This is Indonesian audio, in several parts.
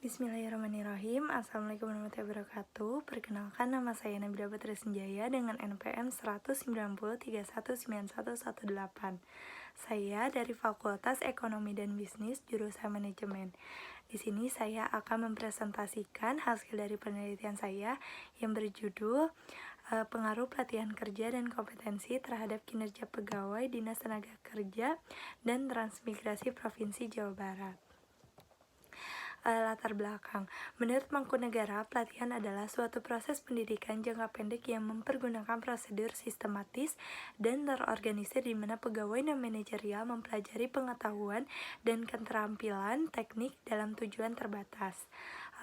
Bismillahirrahmanirrahim. Assalamualaikum warahmatullahi wabarakatuh. Perkenalkan, nama saya Nabila Putri Senjaya dengan NPM 190319118. Saya dari Fakultas Ekonomi dan Bisnis jurusan Manajemen. Di sini saya akan mempresentasikan hasil dari penelitian saya yang berjudul pengaruh pelatihan kerja dan kompetensi terhadap kinerja pegawai Dinas Tenaga Kerja dan Transmigrasi Provinsi Jawa Barat. Latar belakang. Menurut Mangkunegara, pelatihan adalah suatu proses pendidikan jangka pendek yang mempergunakan prosedur sistematis dan terorganisir di mana pegawai dan manajerial mempelajari pengetahuan dan keterampilan teknik dalam tujuan terbatas.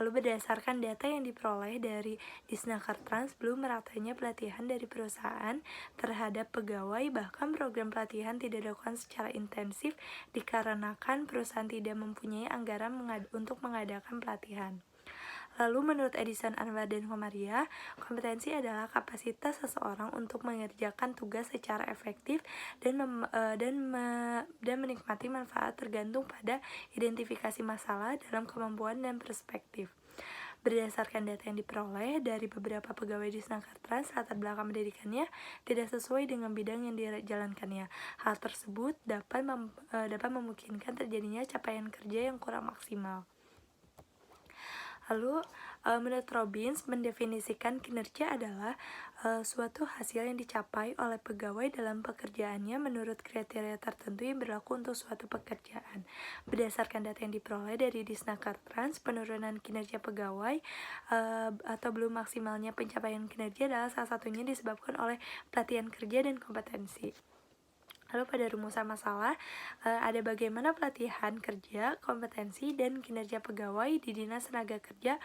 Lalu berdasarkan data yang diperoleh dari Disnaker Trans, belum meratanya pelatihan dari perusahaan terhadap pegawai, bahkan program pelatihan tidak dilakukan secara intensif dikarenakan perusahaan tidak mempunyai anggaran untuk mengadakan pelatihan. Lalu menurut Edison Anwar dan Komaria, kompetensi adalah kapasitas seseorang untuk mengerjakan tugas secara efektif dan menikmati manfaat tergantung pada identifikasi masalah dalam kemampuan dan perspektif. Berdasarkan data yang diperoleh dari beberapa pegawai di Disnaker Trans, latar belakang pendidikannya tidak sesuai dengan bidang yang dijalankannya. Hal tersebut dapat memungkinkan terjadinya capaian kerja yang kurang maksimal. Lalu, menurut Robbins, mendefinisikan kinerja adalah suatu hasil yang dicapai oleh pegawai dalam pekerjaannya menurut kriteria tertentu yang berlaku untuk suatu pekerjaan. Berdasarkan data yang diperoleh dari Disnaker Trans, penurunan kinerja pegawai atau belum maksimalnya pencapaian kinerja adalah salah satunya disebabkan oleh pelatihan kerja dan kompetensi. Lalu pada rumusan masalah, ada bagaimana pelatihan kerja, kompetensi, dan kinerja pegawai di Dinas Tenaga Kerja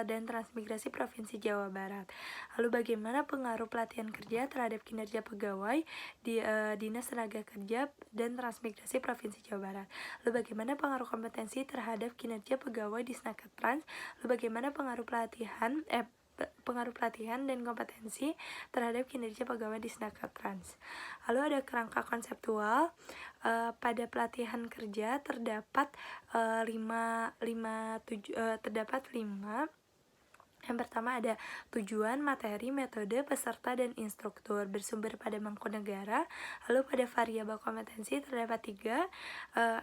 dan Transmigrasi Provinsi Jawa Barat. Lalu bagaimana pengaruh pelatihan kerja terhadap kinerja pegawai di Dinas Tenaga Kerja dan Transmigrasi Provinsi Jawa Barat. Lalu bagaimana pengaruh kompetensi terhadap kinerja pegawai di Disnaker Trans. Lalu bagaimana pengaruh pelatihan dan kompetensi terhadap kinerja pegawai di Disnaker Trans. Lalu ada kerangka konseptual. Pada pelatihan kerja terdapat lima. Yang pertama ada tujuan, materi, metode, peserta, dan instruktur bersumber pada Mangkunegara. Lalu pada variabel kompetensi terdapat 3,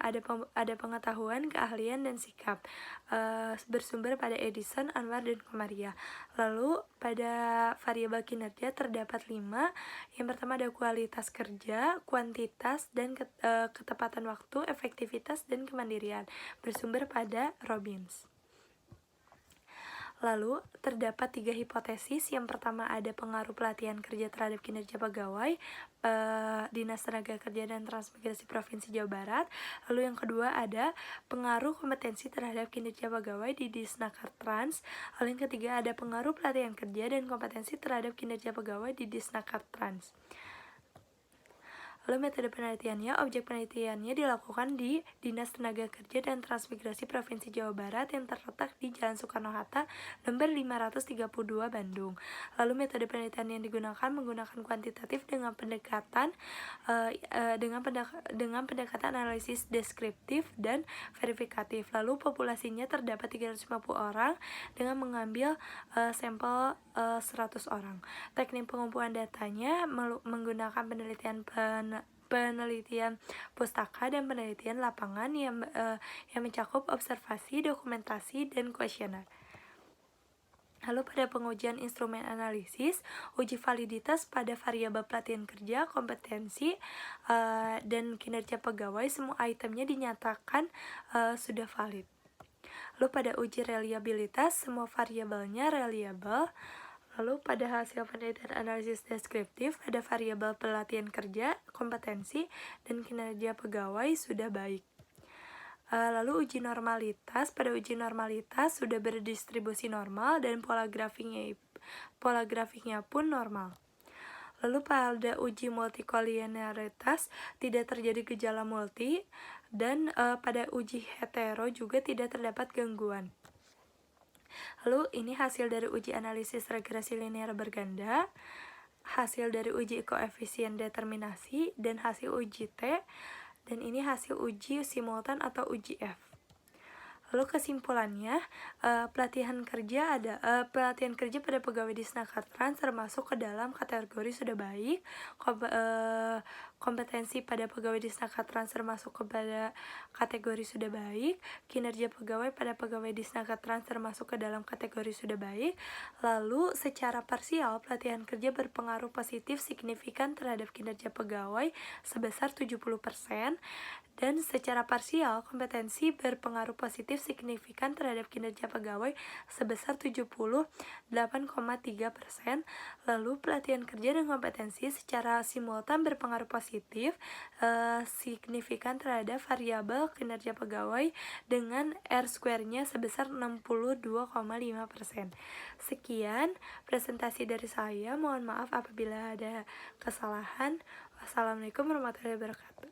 ada pengetahuan, keahlian, dan sikap bersumber pada Edison, Anwar, dan Komaria. Lalu pada variabel kinerja terdapat 5. Yang pertama ada kualitas kerja, kuantitas, dan ketepatan waktu, efektivitas, dan kemandirian bersumber pada Robbins. Lalu, terdapat 3 hipotesis. Yang pertama ada pengaruh pelatihan kerja terhadap kinerja pegawai Dinas Tenaga Kerja dan Transmigrasi Provinsi Jawa Barat. Lalu yang kedua ada pengaruh kompetensi terhadap kinerja pegawai di Disnaker Trans. Lalu yang ketiga ada pengaruh pelatihan kerja dan kompetensi terhadap kinerja pegawai di Disnaker Trans. Lalu metode penelitiannya, objek penelitiannya dilakukan di Dinas Tenaga Kerja dan Transmigrasi Provinsi Jawa Barat yang terletak di Jalan Soekarno-Hatta, nomor 532 Bandung. Lalu metode penelitian yang digunakan menggunakan kuantitatif dengan pendekatan analisis deskriptif dan verifikatif. Lalu populasinya terdapat 350 orang dengan mengambil sampel 100 orang. Teknik pengumpulan datanya menggunakan penelitian pustaka dan penelitian lapangan yang mencakup observasi, dokumentasi, dan kuesioner. Lalu pada pengujian instrumen analisis, uji validitas pada variabel pelatihan kerja, kompetensi, dan kinerja pegawai, semua itemnya dinyatakan sudah valid. Lalu pada uji reliabilitas, semua variabelnya reliable. Lalu pada hasil penelitian analisis deskriptif, ada variabel pelatihan kerja, kompetensi, dan kinerja pegawai sudah baik. Lalu uji normalitas, pada uji normalitas sudah berdistribusi normal dan pola grafiknya pun normal. Lalu pada uji multikolinearitas tidak terjadi gejala multi, dan pada uji hetero juga tidak terdapat gangguan. Lalu ini hasil dari uji analisis regresi linear berganda, hasil dari uji koefisien determinasi, dan hasil uji T, dan ini hasil uji simultan atau uji F. Lalu kesimpulannya, pelatihan kerja pada pegawai di Snaker Trans termasuk ke dalam kategori sudah baik. Kompetensi pada pegawai di Snaker Trans termasuk kepada kategori sudah baik. Kinerja pegawai pada pegawai di Snaker Trans termasuk ke dalam kategori sudah baik. Lalu secara parsial, pelatihan kerja berpengaruh positif signifikan terhadap kinerja pegawai sebesar 70%, dan secara parsial, kompetensi berpengaruh positif signifikan terhadap kinerja pegawai sebesar 78,3%. Lalu pelatihan kerja dan kompetensi secara simultan berpengaruh positif signifikan terhadap variabel kinerja pegawai dengan R-square-nya sebesar 62,5%. Sekian presentasi dari saya. Mohon maaf apabila ada kesalahan. Wassalamualaikum warahmatullahi wabarakatuh.